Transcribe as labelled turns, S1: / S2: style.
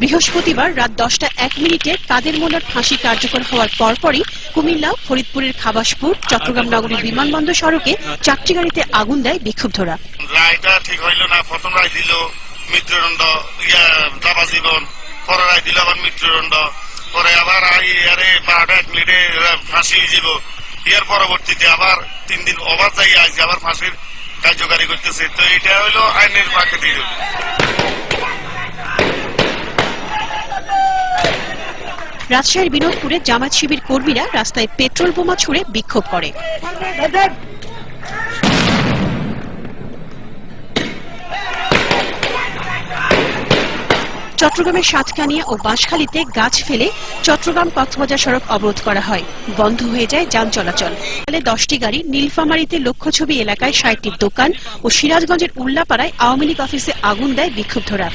S1: বৃহস্পতিবার রাত 10টা 1 মিনিটে কাদের মোল্লার ফাঁসি কার্যকর হওয়ার পরপরই কুমিল্লা, ফরিদপুরের খাবাসপুর, চট্টগ্রাম নগরীর বিমানবন্দর সড়কে 4টি গাড়িতে আগুন দেয় বিক্ষুব্ধরা।
S2: রায়টা ঠিক হইল না, প্রথম রায় দিল মৃত্যুদণ্ড, যাবজ্জীবন, পরে রায় দিল আবার মৃত্যুদণ্ড, পরে আবার 12টা 1 মিনিটে ফাঁসি যাব। এর পরবর্তীতে আবার 3 দিন ওভার যাই আজ আবার ফাঁসির কার্যকারী করতেছে। তো এটা হইল আইনের পাকে দিল।
S1: রাজশাহীর বিনোদপুরে জামায়াত শিবির কর্মীরা রাস্তায় পেট্রোল বোমা ছুড়ে বিক্ষোভ করে। চট্টগ্রামের সাতকানিয়া ও বাঁশখালীতে গাছ ফেলে চট্টগ্রাম-কক্সবাজার সড়ক অবরোধ করা হয়, বন্ধ হয়ে যায় যান চলাচল। ফলে 10টি গাড়ি নীলফামারীতে লক্ষ্যছবি এলাকায় 60টি দোকান ও সিরাজগঞ্জের উল্লাপাড়ায় আওয়ামী লীগ অফিসে আগুন দেয় বিক্ষুব্ধরা।